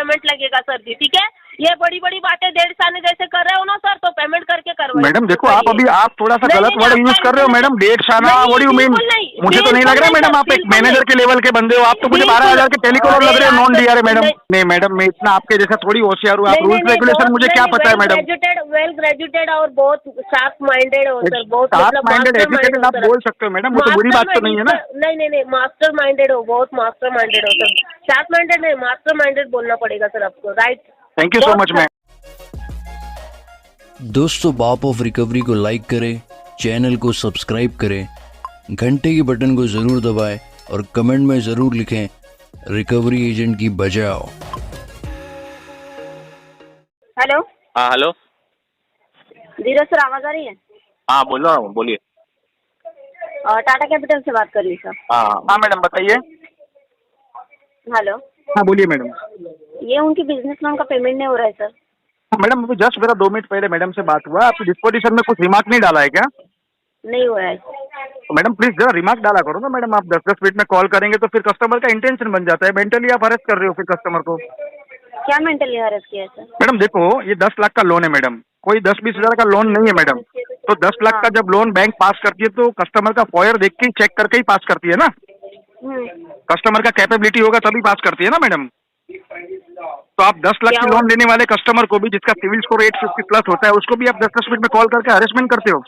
Payment लगेगा sir जी, ठीक है। ये बड़ी बड़ी बातें डेढ़ साल जैसे कर रहे हो ना सर, तो पेमेंट करके करवाइए। मैडम देखो आप थोड़ा सा गलत वर्ड यूज कर रहे हो मैडम। 1.5 what you mean? मुझे तो नहीं लग रहा है मैडम, आप एक मैनेजर के लेवल के बंदे हो। आप तो मुझे 12,000 के टेलीकॉलर लग रहे हो, नॉन डीआरए मैडम। नहीं मैडम, मैं इतना आपके जैसा थोड़ी होशियार हूँ। आप रूल्स रेगुलेशन मुझे क्या पता है मैडम। वेल ग्रेजुएटेड और बहुत शार्प माइंडेड हो सर, बहुत शार्प माइंडेड एजुकेटेड आप बोल सकते हो मैडम, वो तो बुरी बात तो नहीं है ना। नहीं मास्टर माइंडेड हो, बहुत मास्टर माइंडेड हो सर। शार्प माइंडेड नहीं, मास्टर माइंडेड बोलना पड़ेगा सर आपको, right. Thank you so much ma'am. दोस्तों, बाप ऑफ रिकवरी को लाइक करें, चैनल को सब्सक्राइब करें, घंटे के बटन को ज़रूर दबाएं और कमेंट में ज़रूर लिखें रिकवरी एजेंट की बजाओ। हेलो। हाँ हेलो। धीरज सर, आवाज आ रही है? हाँ बोल रहा हूँ, बोलिए। टाटा कैपिटल से बात कर रही सर। हाँ मैडम बताइए। हेलो। हाँ बोलिए मैडम। ये उनकी बिजनेस लोन का पेमेंट नहीं हो रहा है सर। मैडम अभी जस्ट मेरा 2 मिनट पहले मैडम से बात हुआ। आपकी डिस्पोजिशन में कुछ रिमार्क नहीं डाला है क्या? नहीं हो रहा है तो मैडम प्लीज जरा रिमार्क डाला करो ना मैडम। आप 10-10 मिनट में कॉल करेंगे तो फिर कस्टमर का इंटेंशन बन जाता है। मेंटली आप हरेस कर रहे हो फिर कस्टमर को। क्या मेंटली हरेस किया है सर? मैडम देखो, ये 10 लाख का लोन है मैडम, कोई 10-20 हजार का लोन नहीं है मैडम। तो 10 लाख का जब लोन बैंक पास करती है तो कस्टमर का फॉयर देख के चेक करके ही पास करती है ना। कस्टमर का कैपेबिलिटी होगा तभी पास करती है ना मैडम। तो आप 10 लाख की लोन लेने वाले कस्टमर को भी, जिसका सिविल स्कोर 850 प्लस होता है, उसको भी आप 10-10 मिनट में कॉल करके हरेसमेंट करते हो।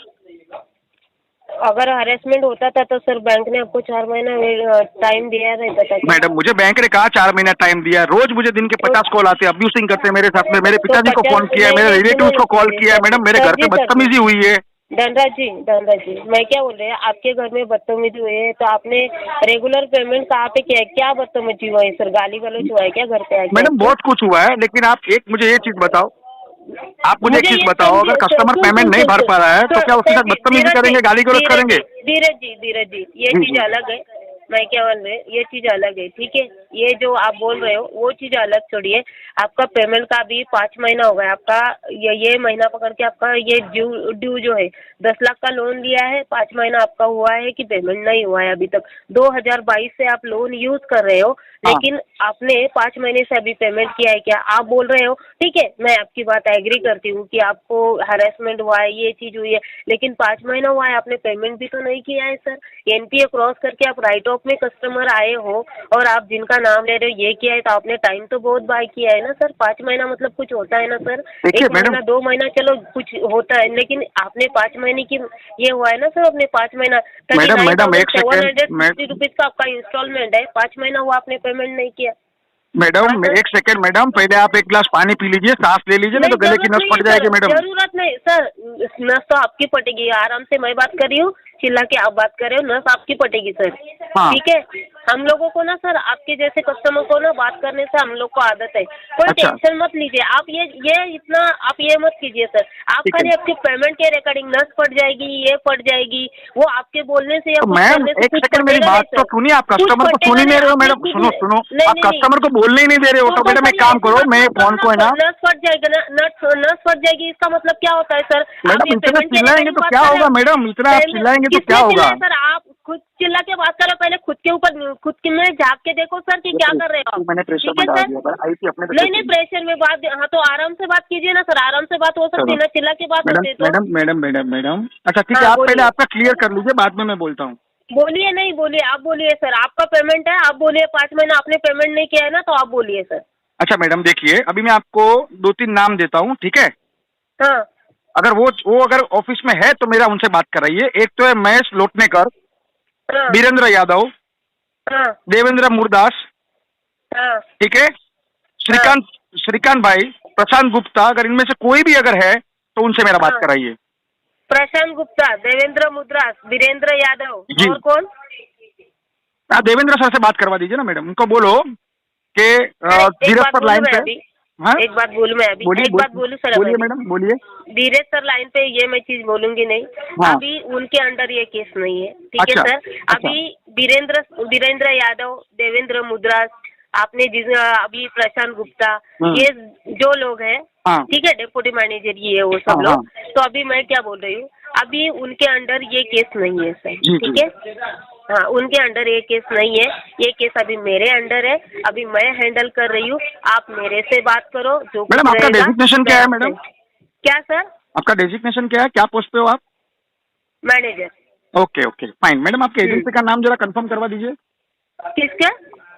अगर हरेसमेंट होता था तो सर बैंक ने आपको 4 महीना टाइम दिया रहता था। मैडम मुझे बैंक ने कहा 4 महीना टाइम दिया। रोज मुझे दिन के 50 कॉल आते हैं, अब्यूसिंग करते हैं मेरे साथ में। मेरे पिताजी को फोन किया है, मेरे रिलेटिव्स को कॉल किया है मैडम। मेरे घर पे बदतमीजी हुई है। धनराज जी, मैं क्या बोल रहे हैं, आपके घर में बदतमीजी हुई है तो आपने रेगुलर पेमेंट कहाँ पे किया है? क्या बदतमीजी हुआ है सर? गाली गलौज हुआ है क्या घर पे आके? मैडम बहुत कुछ हुआ है, लेकिन आप मुझे ये चीज बताओ। आप मुझे एक चीज बताओ, अगर कस्टमर पेमेंट नहीं भर पा रहा है तो क्या उसके साथ बदतमीजी करेंगे, गाली गलौज करेंगे? धीरज जी, ये चीज अलग है। मैं क्या बोल रहे, ये चीज अलग है, ठीक है। ये जो आप बोल रहे हो वो चीज अलग छोड़िए। आपका पेमेंट का अभी 5 महीना हो गया आपका। ये महीना पकड़ के आपका ये ड्यू जो है 10 लाख का लोन लिया है, 5 महीना आपका हुआ है कि पेमेंट नहीं हुआ है अभी तक। 2022 से आप लोन यूज कर रहे हो, लेकिन आपने 5 महीने से अभी पेमेंट किया है क्या? आप बोल रहे हो, ठीक है, मैं आपकी बात एग्री करती हूँ कि आपको हरेसमेंट हुआ है, ये चीज हुई है, लेकिन 5 महीना हुआ है, आपने पेमेंट भी तो नहीं किया है सर। एनपीए क्रॉस करके आप राइट ऑफ में कस्टमर आए हो और आप जिनका नाम ले रहे हो ये किया है, तो आपने टाइम तो बहुत बाय किया है ना सर। 5 महीना मतलब कुछ होता है ना सर। 1 महीना 2 महीना चलो कुछ होता है, लेकिन आपने 5 महीने की ये हुआ है ना सर। अपने 5 महीना 7,960 रुपीज का आपका इंस्टॉलमेंट है, 5 महीना हुआ आपने पेमेंट नहीं किया। मैडम 1 सेकेंड मैडम, पहले आप 1 गिलास पानी पी लीजिए, सांस ले लीजिए, नहीं तो गले की नस फट जाएगी मैडम। जरूरत नहीं सर, नस तो आपकी पटेगी। आराम से मैं बात कर रही हूँ, चिल्ला के आप बात कर रहे हो, नस आपकी पटेगी सर। ठीक है, हम लोगों को ना सर, आपके जैसे कस्टमर को ना बात करने से हम लोग को आदत है। कोई टेंशन मत लीजिए आप। ये इतना आप ये मत कीजिए सर। आप खाली आपके पेमेंट के रिकॉर्डिंग नस फट जाएगी, ये फट जाएगी, वो आपके बोलने से या मैम 1 सेकंड मेरी बात तो सुनिए। आप कस्टमर को सुन ही नहीं रहे हो मैडम। सुनो, आप कस्टमर को बोलने ही नहीं दे रहे हो। तो मैडम एक काम करो, मैं फोन को है ना, नस फट जाएगा ना, नस फट जाएगी, इसका मतलब क्या होता है सर? मैडम इतना चिल्लाएंगे तो क्या होगा मैडम? इतना आप चिल्लाएंगे तो क्या होगा सर? आप खुद चिल्ला के बात करो, पहले खुद के ऊपर खुद के में झाँक के देखो सर कि क्या कर रहे हो आप। मैंने प्रेशर में डाल दिया आई थी अपने। नहीं प्रेशर में बात, हाँ तो आराम से बात कीजिए ना सर। आराम से बात हो सकती है ना, चिल्ला के बात होती है तो। मैडम अच्छा ठीक है, आप पहले आपका क्लियर कर लीजिए, बाद में मैं बोलता हूँ। बोलिए, नहीं बोलिए, आप बोलिए सर। आपका पेमेंट है, आप बोलिए। 5 महीना आपने पेमेंट नहीं किया है ना, तो आप बोलिए सर। अच्छा मैडम देखिए, अभी मैं आपको 2-3 नाम देता हूँ, ठीक है? हाँ। अगर वो अगर ऑफिस में है तो मेरा उनसे बात कराइए। एक तो है महेश लोटनेकर, वीरेंद्र यादव, देवेंद्र मुरदास, ठीक है, श्रीकांत भाई, प्रशांत गुप्ता। अगर इनमें से कोई भी अगर है तो उनसे मेरा बात कराइए। प्रशांत गुप्ता, देवेंद्र मुद्रास, वीरेंद्र यादव और कौन? देवेंद्र सर से बात करवा दीजिए ना मैडम। उनको बोलो कि धीरज सर लाइन पे। हाँ एक बात बोलूं मैं अभी, एक बात बोलूं सर? बोलिए मैडम, बोलिए। धीरज सर लाइन पे, ये मैं चीज बोलूंगी नहीं। अभी उनके अंडर ये केस नहीं है, ठीक है सर। अभी वीरेंद्र यादव, देवेंद्र मुद्रास, आपने अभी प्रशांत गुप्ता, ये जो लोग हैं, ठीक है, डेप्यूटी मैनेजर ये वो सब लोग। तो अभी मैं क्या बोल रही हूँ, अभी उनके अंडर ये केस नहीं है सर, ठीक है। हाँ, उनके अंडर ये केस नहीं है, ये केस अभी मेरे अंडर है, अभी मैं हैंडल कर रही हूँ। आप मेरे से बात करो, जो मैडम आपका रहेगा, डेजिग्नेशन क्या है मैं मैडम? क्या सर? आपका डेजिग्नेशन क्या है, क्या पोस्ट पे हो आप? Manager. Okay okay fine. Madam आपके एजेंसी का नाम जरा कंफर्म करवा दीजिए। किसका?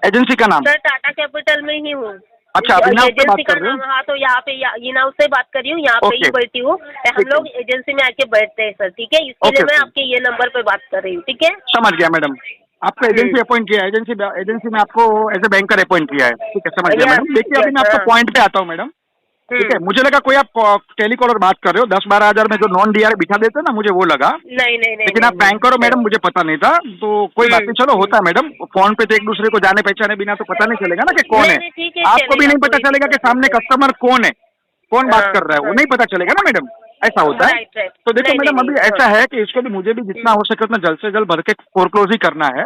एजेंसी का नाम? सर टाटा कैपिटल में ही हूँ। अच्छा, आप इन-हाउस से बात एजेंसी का कर रहे हो? नाम, हाँ, तो यहाँ पे इन हाउस से बात कर रही हूँ, यहाँ पे ही ओके। बैठी हूँ। हम लोग एजेंसी में आके बैठते हैं सर, ठीक है? इसके लिए ओके, मैं ओके। आपके ये नंबर पे बात कर रही हूँ, ठीक है? समझ गया मैडम। आपको एजेंसी अपॉइंट किया है, एजेंसी में आपको एज ए बैंकर अपॉइंट किया है, ठीक है, समझ गया Yes, मैडम। देखिए अभी yes, मैं आपको हाँ। पॉइंट पे आता हूँ मैडम, ठीक है। मुझे लगा कोई आप टेलीकॉलर बात कर रहे हो, 10-12 हजार में जो नॉन डीआर बिठा देते हैं ना, मुझे वो लगा। नहीं नहीं नहीं, लेकिन आप बैंकर हो मैडम, मुझे पता नहीं था, तो कोई बात नहीं, चलो होता है मैडम। फोन पे तो एक दूसरे को जाने पहचाने बिना तो पता नहीं चलेगा ना कि कौन है। नहीं, ठीक है, आपको भी चलेगा, नहीं पता कोई चलेगा कि दिक्कत सामने नहीं। कस्टमर कौन है, कौन बात हाँ, कर रहा है, वो हाँ। नहीं पता चलेगा ना मैडम, ऐसा होता है। Right, right. तो देखो नहीं, मैडम नहीं, अभी नहीं, ऐसा है कि इसको भी मुझे भी जितना हो सके उतना जल्द से जल्द भर के फोरक्लोज ही करना है।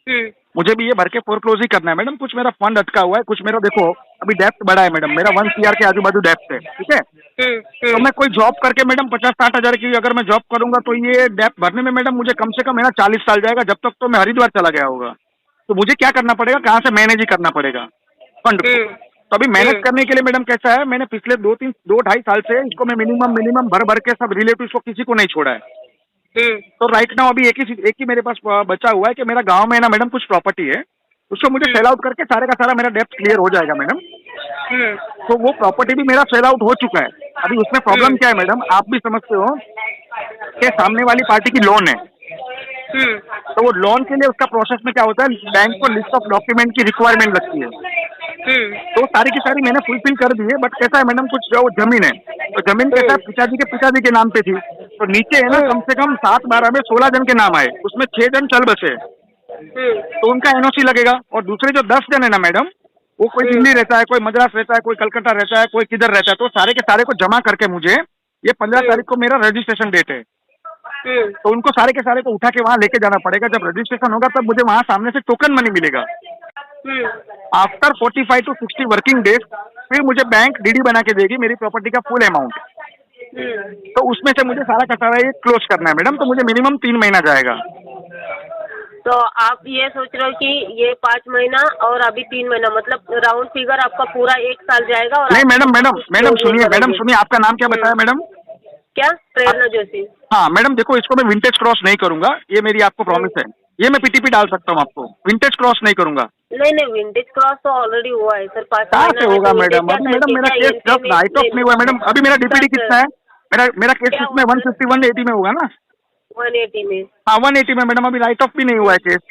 हम्म, मुझे भी ये भर के फोरक्लोज ही करना है मैडम। कुछ मेरा फंड अटका हुआ है, कुछ मेरा देखो अभी डेप्थ बढ़ा है मैडम, मेरा 1 CR के आजू बाजू डेप्थ है, ठीक है। तो मैं कोई जॉब करके मैडम 50-60 हजार की अगर मैं जॉब करूंगा तो ये डेप्थ भरने में मैडम मुझे कम से कम मेरा 40 साल जाएगा, जब तक तो मैं हरिद्वार चला गया होगा। तो मुझे क्या करना पड़ेगा, कहाँ से मैनेज ही करना पड़ेगा फंड को। तो अभी मैनेज करने के लिए मैडम कैसा है, मैंने पिछले 2-2.5 साल से इसको मैं मिनिमम भर के सब रिलेटिव को किसी को नहीं छोड़ा है। तो राइट नाउ अभी एक ही मेरे पास बचा हुआ है कि मेरा गांव में ना मैडम कुछ प्रॉपर्टी है, उसको मुझे सेल आउट करके सारे का सारा मेरा डेप्थ क्लियर हो जाएगा मैडम। तो वो प्रॉपर्टी भी मेरा सेल आउट हो चुका है। अभी उसमें प्रॉब्लम क्या है मैडम, आप भी समझते हो कि सामने वाली पार्टी की लोन है। तो वो लोन के लिए उसका प्रोसेस में क्या होता है, बैंक को लिस्ट ऑफ डॉक्यूमेंट की रिक्वायरमेंट लगती है। तो सारी की सारी मैंने फुलफिल कर दी है, बट कैसा है मैडम, कुछ जो जमीन है, तो जमीन कैसा है पिताजी के नाम पे थी, तो नीचे है ना कम से कम 7-12 में 16 जन के नाम आए, उसमें 6 जन चल बसे, तो उनका NOC लगेगा। और दूसरे जो 10 जन है ना मैडम, वो कोई दिल्ली रहता है, कोई मद्रास रहता है, कोई कलकत्ता रहता है, कोई किधर रहता है, तो सारे के सारे को जमा करके मुझे ये 15 तारीख को मेरा रजिस्ट्रेशन डेट है, तो उनको सारे के सारे को उठा के वहां लेके जाना पड़ेगा। जब रजिस्ट्रेशन होगा तब मुझे वहां सामने से टोकन मनी मिलेगा। आफ्टर 45 to 60 वर्किंग डेज फिर मुझे बैंक DD बना के देगी मेरी प्रॉपर्टी का फुल अमाउंट। तो उसमें से मुझे सारा का सारा ये क्लोज करना है मैडम, तो मुझे मिनिमम 3 महीना जाएगा। तो आप ये सोच रहे हो कि ये 5 महीना और अभी 3 महीना, मतलब राउंड फिगर आपका पूरा 1 साल जाएगा? और नहीं मैडम सुनिए, आपका नाम क्या बताया मैडम? क्या? प्रेरणा जोशी। हाँ मैडम देखो, इसको मैं विंटेज क्रॉस नहीं करूंगा, ये मेरी आपको प्रॉमिस है। ये मैं PTP डाल सकता हूँ आपको, विंटेज क्रॉस नहीं करूंगा। नहीं, विंटेज क्रॉस तो ऑलरेडी हुआ है सर, 5 कहाँ महीना से है, होगा तो मैडम? vintage अभी क्या मैडम मेरा करके केस क्या जब राइट ऑफ नहीं हुआ मैडम। अभी मेरा DPD कितना है? मेरा केस क्या किसमें 150-180 में होगा ना? 180 में? हाँ 180 में मैडम, अभी राइट ऑफ भी नहीं हुआ है केस।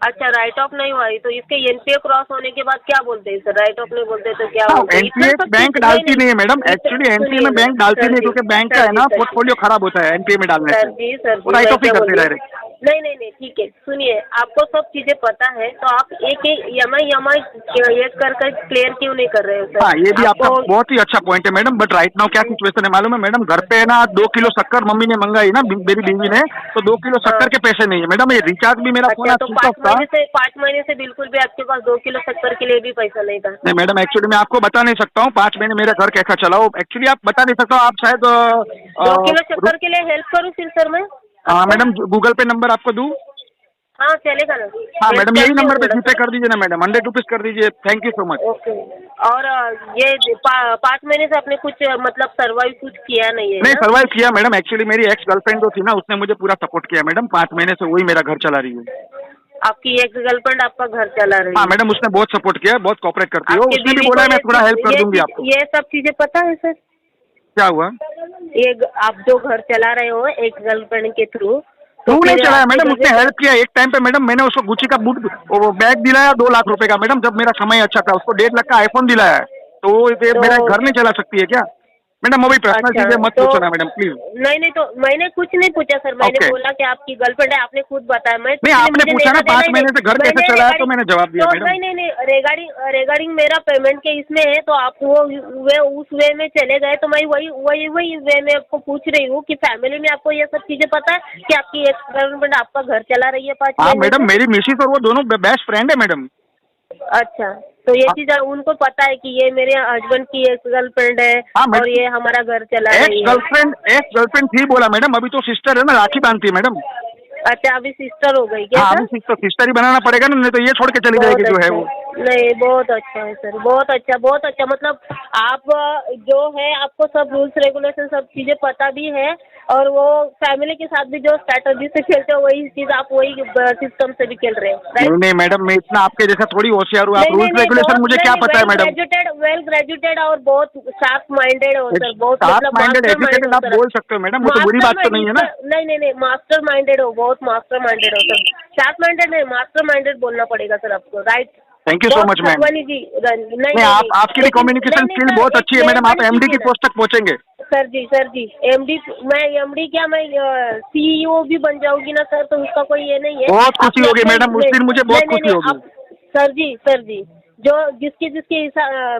अच्छा, राइट ऑफ नहीं हुआ है, तो इसके NPA क्रॉस होने के बाद क्या बोलते हैं सर? राइट ऑफ नहीं बोलते तो क्या बोलते हैं? NPA बैंक डालती नहीं है मैडम, एक्चुअली NPA में बैंक डालती नहीं, क्योंकि बैंक का है ना पोर्टफोलियो खराब होता है NPA में डालने से, सर वो राइट ऑफ ही करते डायरेक्ट। नहीं, ठीक है, सुनिए, आपको सब चीजें पता है, तो आप एक EMI एक कर क्लियर क्यों नहीं कर रहे हो सर? हाँ ये भी आपका बहुत ही अच्छा पॉइंट है मैडम, बट राइट नाउ क्या सिचुएशन है मालूम है मैडम, घर पे है ना 2 किलो शक्कर मम्मी ने मंगाई ना, मेरी बीवी ने, तो 2 किलो शक्कर के पैसे नहीं है मैडम। ये रिचार्ज भी मेरा फोन तो 5 महीने से बिल्कुल भी आपके पास 2 किलो शक्कर के लिए भी पैसा नहीं था? नहीं मैडम, एक्चुअली मैं आपको बता नहीं सकता हूँ 5 महीने मेरा घर कैसा चला हो, एक्चुअली आप बता नहीं सकता हूँ। आप शायद 2 किलो शक्कर के लिए हेल्प करूँ फिर सर मैं? हाँ मैडम, गूगल पे नंबर आपको दूँ? हाँ चलेगा ना। हाँ मैडम, यही नंबर पे जीपे कर दीजिए ना मैडम, 100 रुपीज कर दीजिए, thank you so much. Okay. और ये 5 महीने से आपने कुछ मतलब सर्वाइव कुछ किया नहीं है? नहीं सर्वाइव किया मैडम, एक्चुअली मेरी एक्स गर्लफ्रेंड जो थी ना, उसने मुझे पूरा सपोर्ट किया मैडम, 5 महीने से वही मेरा घर चला रही है। आपकी एक्स गर्लफ्रेंड आपका घर चला रही है? हाँ मैडम, उसने बहुत सपोर्ट किया, बहुत कोऑपरेट करती है, उसने भी बोला है मैं थोड़ा हेल्प कर दूंगी आपको। ये सब चीजें पता है सर? क्या हुआ? ये आप जो घर चला रहे हो एक्स गर्लफ्रेंड के थ्रू, तो नहीं चलाया मैडम, उसने हेल्प किया एक टाइम पे मैडम। मैंने उसको गुची का बैग दिलाया 2 लाख रुपए का मैडम, जब मेरा समय अच्छा था। उसको 1.5 लाख का आईफोन दिलाया है, तो मेरा घर नहीं चला सकती है क्या मैडम? अभी पर्सनल चीजें मत पूछो ना मैडम प्लीज। नहीं, तो मैंने कुछ नहीं पूछा सर, मैंने बोला कि आपकी गर्लफ्रेंड है, आपने खुद बताया। नहीं आपने पूछा ना 5 महीने से घर कैसे चला है, तो मैंने जवाब दिया मैडम। नहीं, रिगार्डिंग मेरा पेमेंट के इसमें है, तो आप उस वे में चले गए, तो मैं वही वे में आपको पूछ रही हूँ कि फैमिली में आपको ये सब चीजें पता है कि आपकी एक्स गर्लफ्रेंड आपका घर चला रही है 5 महीने? हाँ मैडम, मेरी मिसेस और वो दोनों बेस्ट फ्रेंड है मैडम। अच्छा, तो ये चीज उनको पता है कि ये मेरे हस्बैंड की एक्स गर्लफ्रेंड है? हाँ, और ये हमारा घर चला रही है? एक्स गर्लफ्रेंड थी बोला मैडम, अभी तो सिस्टर है ना, राखी बांधती है मैडम। अच्छा, अभी सिस्टर हो गई क्या हाँ, सर? अभी तो सिस्टर ही बनाना पड़ेगा ना, नहीं तो ये छोड़ के चली जाएगी जो है वो। नहीं, बहुत अच्छा है सर, बहुत अच्छा, बहुत अच्छा। मतलब आप जो है आपको सब रूल्स रेगुलेशन सब चीजें पता भी है, और वो फैमिली के साथ भी जो स्ट्रैटेजी से खेलते हो वही चीज आप वही सिस्टम से भी खेल रहे हो, राइट? नहीं नहीं मैडम, मैं इतना आपके जैसा थोड़ी होशियार हूँ। आप नहीं रूल्स नहीं रेगुलेशन मुझे क्या पता है मैडम? वेल ग्रेजुएटेड और बहुत शार्प माइंडेड हो सर, बहुत शार्प मतलब माइंडेड मास्टर माइंड एजुकेटेड हो आप सर। बोल सकते हो मैडम, वो तो बुरी बात तो नहीं है ना। नहीं, मास्टर माइंडेड हो, बहुत मास्टर माइंडेड हो सर। शार्प माइंडेड नहीं, मास्टर माइंडेड बोलना पड़ेगा सर आपको, right? Thank you so much ma'am. Bhagwani ji, नहीं, आपकी भी कम्युनिकेशन स्किल बहुत अच्छी है मैडम, आप एमडी की पोस्ट तक पहुंचेंगे। सर जी, एमडी, मैं एमडी क्या, मैं सीईओ भी बन जाऊंगी ना सर, तो उसका कोई ये नहीं है। बहुत खुशी होगी मैडम, उस दिन मुझे बहुत खुशी होगी। सर जी, जो जिसकी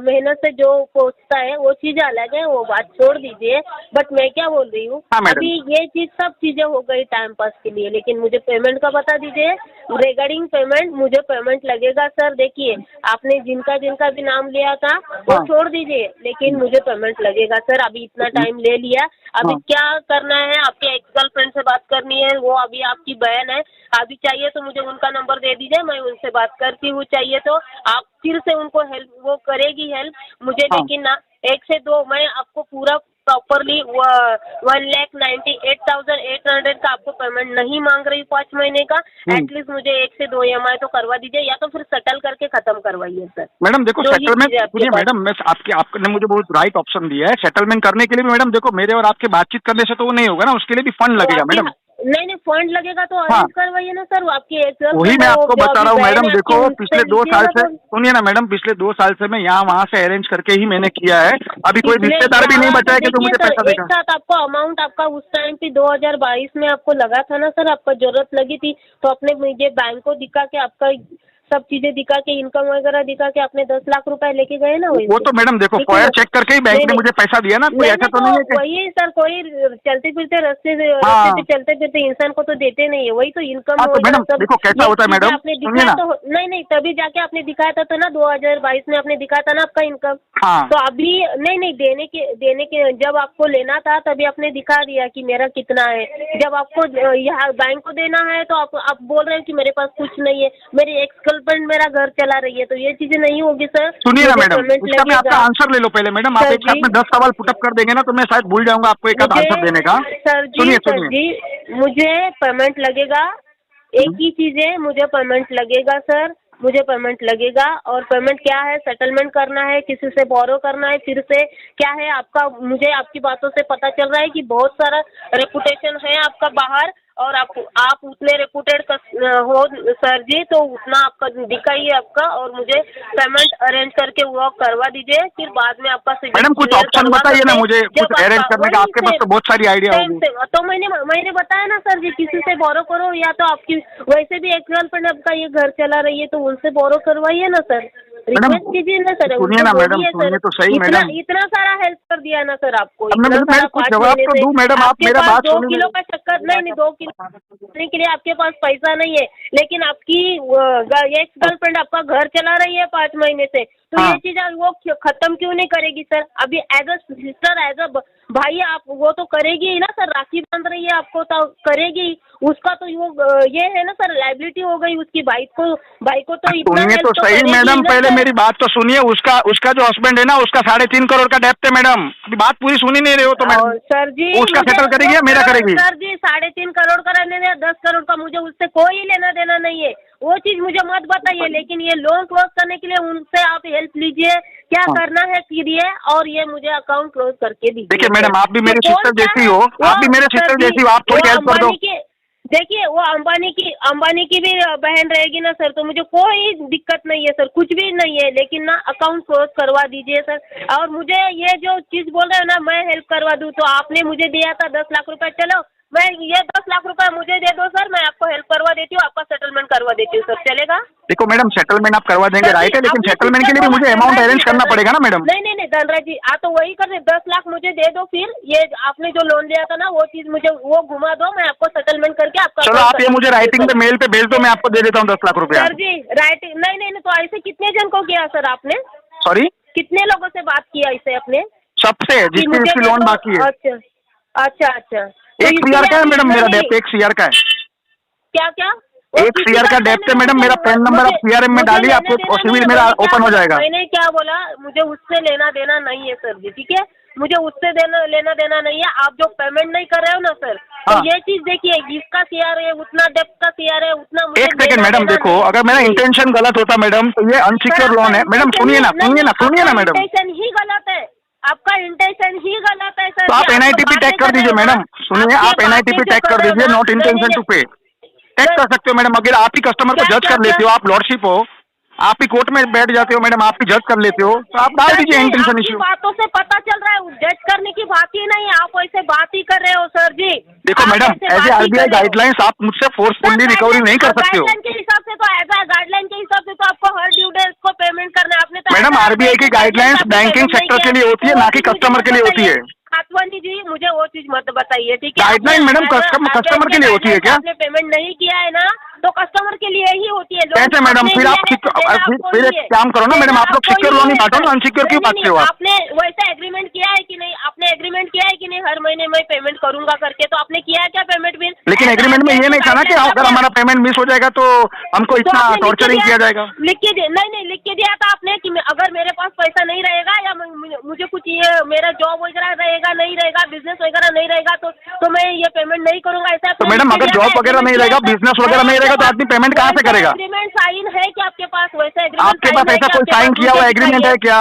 मेहनत से जो पहुंचता है वो चीज अलग है, वो बात छोड़ दीजिए। बट मैं क्या बोल रही हूँ, हाँ, मैडम। अभी ये चीज सब चीजें हो गई टाइम पास के लिए, लेकिन मुझे पेमेंट का बता दीजिए। रिगार्डिंग पेमेंट, मुझे पेमेंट लगेगा सर। देखिए, आपने जिनका जिनका भी नाम लिया था वो हाँ। छोड़ दीजिए, लेकिन मुझे पेमेंट लगेगा सर। अभी इतना टाइम ले लिया, अभी हाँ। क्या करना है, आपके एक्स गर्लफ्रेंड से बात करनी है, वो अभी आपकी बहन है। अभी चाहिए तो मुझे उनका नंबर दे दीजिए, मैं उनसे बात करती हूँ। चाहिए तो आप फिर से उनको हेल्प, वो करेगी हेल्प मुझे। हाँ। लेकिन ना 1 से 2 मैं आपको पूरा प्रॉपरली 1,98,800 का आपको पेमेंट नहीं मांग रही 5 महीने का। एटलीस्ट मुझे 1 से 2 EMI तो करवा दीजिए, या तो फिर सेटल करके खत्म करवाइए सर। मैडम देखो, जो ही सेटलमेंट चीज़ें आपके सुनिए पास। मैडम, मैं आपने मुझे बहुत राइट ऑप्शन दिया है सेटलमेंट करने के लिए भी मैडम। देखो, मेरे और आपके बातचीत करने से तो वो नहीं होगा ना, उसके लिए भी फंड तो लगेगा आपकी- मैडम। नहीं, फंड लगेगा तो हाँ। अरेंज करवाइए ना सर। आपकी वही मैं आपको बता रहा हूँ मैडम। देखो, पिछले 2 साल से, तो सुनिए ना मैडम, पिछले 2 साल से मैं यहाँ वहाँ से अरेंज करके ही मैंने किया है। अभी कोई रिश्तेदार भी नहीं बचा है कि जो मुझे पैसा एक देगा। साथ आपको अमाउंट आपका उस टाइम पे 2022 में आपको लगा था ना सर, आपको जरूरत लगी थी तो आपने मुझे बैंक को दिखा के, आपका सब चीजें दिखा के, इनकम वगैरह दिखा के आपने 10 लाख रुपए लेके गए ना। वो तो मैडम देखो, फॉयर चेक करके ही बैंक ने मुझे पैसा दिया ना, कोई ऐसा तो नहीं है कि। वही सर, कोई चलते फिरते रास्ते से चलते फिरते इंसान को तो देते नहीं है, वही तो इनकम हाँ, तो मैडम देखो कैसा होता है मैडम, आपने सुनिए दिखाया ना। तो नहीं, तभी जाके आपने दिखाया था ना 2022 में आपने दिखाया था ना आपका इनकम। हाँ। तो अभी नहीं, देने के जब आपको लेना था तभी आपने दिखा दिया कि मेरा कितना है। जब आपको यहाँ बैंक को देना है तो आप बोल रहे हैं कि मेरे पास कुछ नहीं है, मेरी एक्स गर्लफ्रेंड मेरा घर चला रही है, तो ये चीजें नहीं होगी सर। सुनिए ना मैडम, इसका मैं आपका आंसर ले लो पहले मैडम। आप एक साथ में 10 सवाल पुटअप कर देंगे ना तो मैं शायद भूल जाऊंगा आपको एक आध आंसर देने का। सर जी, मुझे पेमेंट लगेगा। एक ही चीज है, मुझे पेमेंट लगेगा सर, मुझे पेमेंट लगेगा। और पेमेंट क्या है, सेटलमेंट करना है, किसी से बोरो करना है, फिर से क्या है आपका, मुझे आपकी बातों से पता चल रहा है कि बहुत सारा रेपुटेशन है आपका बाहर, और आप उतने रेपुटेड हो सर जी, तो उतना आपका दिखाइए आपका, और मुझे पेमेंट अरेंज करके वर्क करवा दीजिए। फिर बाद में आपका मैडम कुछ ऑप्शन बताइए ना मुझे, कुछ अरेंज करने का। आपके पास तो बहुत सारी आइडिया होगी। तो मैंने बताया ना सर जी, किसी से बोरो करो, या तो आपकी वैसे भी एक गर्लफ्रेंड आपका ये घर चला रही है तो उनसे बोरो करवाइए ना सर, रिक्वेस्ट कीजिए ना सर। सुनिए ना मैडम, सुनिए तो सही मैडम। इतना सारा हेल्प कर दिया ना सर आपको, मैं कुछ जवाब तो दूं मैडम, आप मेरा बात 2 किलो का चक्कर नहीं 2 किलो करने के लिए आपके पास पैसा नहीं है, लेकिन आपकी एक्स गर्लफ्रेंड आपका घर चला रही है 5 महीने से, तो ये चीज वो खत्म क्यों नहीं करेगी सर? अभी as a sister, as a भाई, आप वो तो करेगी ही ना सर। राखी बांध रही है आपको तो करेगी, उसका तो वो ये है ना सर, लाइबिलिटी हो गई उसकी। भाई को तो इतना सुनिए तो सही मैडम, पहले मेरी बात तो सुनिए। उसका जो हस्बैंड है ना, उसका 3.5 करोड़ का डेप्थ है मैडम। अभी बात पूरी सुनी नहीं रहे हो तो मैडम। सर जी, उसका सेटल करेगी या मेरा करेगी? सर जी, 3.5 करोड़ का रहने दे, 10 करोड़ का मुझे उससे कोई लेना देना नहीं है, वो चीज मुझे मत बताइए। लेकिन ये लोन क्लोज करने के लिए उनसे आप हेल्प लीजिए, क्या करना है कीजिए, और ये मुझे अकाउंट क्लोज करके दीजिए। देखिए मैडम, आप भी मेरी सिस्टर जैसी हो, आप भी मेरे सिस्टर जैसी हो, आप थोड़ी हेल्प कर दो। देखिए, वो अंबानी की भी बहन रहेगी ना सर, तो मुझे कोई दिक्कत नहीं है सर, कुछ भी नहीं है। लेकिन ना अकाउंट क्लोज करवा दीजिए सर। और मुझे ये जो चीज बोल रहे हो ना, मैं हेल्प करवा दूं, तो आपने मुझे दिया था 10 लाख रुपए, चलो मैं ये 10 लाख रुपए मुझे दे दो सर, मैं आपको हेल्प करवा देती हूँ, आपका सेटलमेंट करवा देती हूँ सर, चलेगा? देखो मैडम, सेटलमेंट आप करवा देंगे राइट है, लेकिन सेटलमेंट के लिए भी मुझे अमाउंट अरेंज करना पड़ेगा ना मैडम। नहीं धनराज जी, आप तो वही कर रहे, 10 लाख मुझे दे दो, फिर ये आपने जो लोन लिया था ना वो चीज मुझे वो घुमा दो, मैं आपको सेटलमेंट करके आपका। चलो आप ये मुझे राइटिंग पे मेल पे भेज दो, मैं आपको दे देता हूँ 10 लाख रुपया। सर जी राइटिंग नहीं, तो ऐसे कितने जन को किया सर आपने? सॉरी, कितने लोगों से बात किया ऐसे अपने? सबसे, जिसकी लोन बाकी है। अच्छा, 1 CR का है मैडम मेरा डेप्थ, 1 CR का है। क्या क्या? 1 CR का डेप्थ है मैडम, मेरा पैन नंबर आप CRM में डालिए, आपको सिविल मेरा ओपन हो जाएगा। मैंने क्या बोला, मुझे उससे लेना देना नहीं है सर जी, ठीक है, मुझे उससे लेना देना नहीं है। आप जो पेमेंट नहीं कर रहे हो ना सर, तो ये चीज देखिए, जिसका CR है उतना, डेप्थ का CR है उतना, मुझे एक सेकंड मैडम, देखो अगर मेरा इंटेंशन गलत होता मैडम तो ये अनसिक्योर लोन है मैडम। सुनिए ना मैडम, इंटेंशन ही गलत है, आपका इंटेंशन ही गलत है सर। तो आप NITP टैग कर दीजिए मैडम। सुनिए, आप NITP टैग कर दीजिए, नॉट इंटेंशन टू पे टैग कर सकते हो मैडम। अगर आप ही कस्टमर को जज कर लेते हो, आप लॉर्डशिप हो, आप ही कोर्ट में बैठ जाते हो मैडम, आप ही जज कर लेते हो, तो आप डाल दीजिए इंटेंशन इश्यू। बातों से पता चल रहा है जज करने की बात ही नहीं है, आप ऐसे बात ही कर रहे हो सर जी। देखो madam, as a RBI guidelines आप मुझसे फोर्सफुली रिकवरी नहीं कर सकते हो। गाइडलाइन के हिसाब से तो ऐसा, गाइडलाइन के हिसाब से तो आपको हर ड्यू डेज को पेमेंट करना है। आपने तो मैडम RBI की गाइडलाइंस बैंकिंग सेक्टर के लिए होती है, ना कि कस्टमर के लिए होती है। खातवंती जी, मुझे वो चीज मत बताइए, ठीक है? गाइडलाइन मैडम कस्टमर के लिए होती है क्या? आपने पेमेंट नहीं किया है ना, तो कस्टमर के लिए ही होती है। कैसे मैडम? फिर आप फिर एक काम करो ना मैडम, आप लोग सिक्योर लोन ही बांटो ना, अनसिक्योर क्यों बांटते हो आप? आपने वैसा एग्रीमेंट किया है कि नहीं? आपने एग्रीमेंट किया है कि नहीं, हर महीने मैं पेमेंट करूंगा करके? तो आपने किया है क्या पेमेंट बिल? लेकिन एग्रीमेंट में ये नहीं था ना कि अगर हमारा पेमेंट मिस हो जाएगा तो हमको इतना टॉर्चरिंग किया जाएगा। लिख के दिया? नहीं, लिख के दिया था आपने कि अगर मेरे पास पैसा नहीं रहेगा या मुझे कुछ ये मेरा जॉब वगैरह रहेगा नहीं रहेगा, बिजनेस वगैरह नहीं रहेगा, तो मैं ये पेमेंट नहीं करूंगा, ऐसा? तो मैडम अगर जॉब वगैरह नहीं रहेगा, बिजनेस वगैरह नहीं रहेगा, तो आदमी पेमेंट कहाँ से करेगा? एग्रीमेंट साइन है कि आपके पास? वैसा एग्रीमेंट आपके पास ऐसा कोई साइन किया हुआ एग्रीमेंट है क्या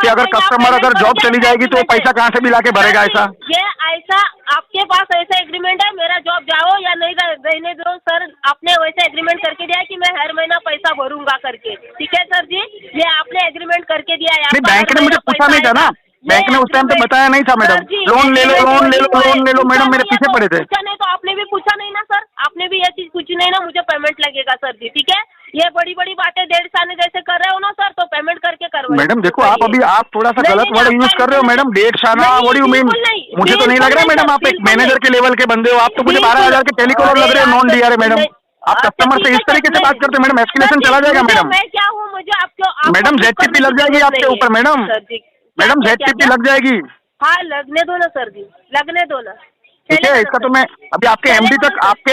कि अगर कस्टमर अगर जॉब चली जाएगी तो पैसा कहाँ से भी लाके भरेगा? ऐसा ये ऐसा आपके पास ऐसा एग्रीमेंट है, मेरा जॉब जाओ या नहीं रहने दो सर, आपने वैसा एग्रीमेंट करके दिया है कि मैं हर महीना पैसा भरूंगा करके, ठीक है सर जी? ये आपने एग्रीमेंट करके दिया है। बैंक ने मुझे पूछा नहीं था ना, बैंक ने उस टाइम पे बताया नहीं था मैडम, लोन ले लो मैडम, मेरे पीछे पड़े थे। पूछा नहीं तो आपने भी पूछा नहीं ना सर, आपने भी ये चीज पूछी नहीं ना, मुझे पेमेंट लगेगा सर जी, ठीक है? ये बड़ी बड़ी बातें 1.5 साल जैसे कर रहे हो ना सर, तो पेमेंट करके करवाइए। मैडम देखो, आप थोड़ा सा गलत वर्ड यूज कर रहे हो मैडम, 1.5 साल, व्हाट यू मीन? मुझे तो नहीं लग रहा है मैडम, आप एक मैनेजर के लेवल के बंदे हो, आप तो मुझे 12,000 के टेलीकॉलर लग रहे हो, नॉन DRA मैडम। आप कस्टमर से इस तरीके से बात करते हो मैडम, एस्केलेशन चला जाएगा मैडम। मैं क्या हूँ, मुझे आपको मैडम ZTP लग जाएगी आपके ऊपर मैडम, मैडम ZTP लग जाएगी। हाँ लगने दो ना सर जी, लगने दो ना, ठीक है? इसका तो मैं अभी आपके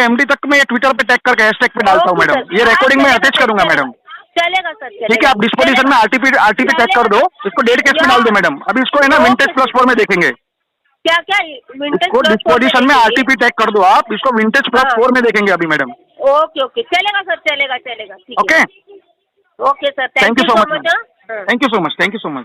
MD तक मैं ट्विटर पे टैग करके हैशटैग पे डालता हूँ मैडम, ये रिकॉर्डिंग में अटैच करूंगा मैडम। चलेगा सर, ठीक है? आप डिस्पोजिशन में RTP टैग कर दो, इसको डेट केस में डाल दो मैडम। अभी इसको है ना विंटेज +4 में देखेंगे। क्या क्या? इसको डिस्पोजिशन में RTP टैग कर दो आप, इसको विंटेज +4 में देखेंगे अभी मैडम। ओके चलेगा सर, चलेगा, ठीक है। Okay okay sir, thank you so much, thank you so much.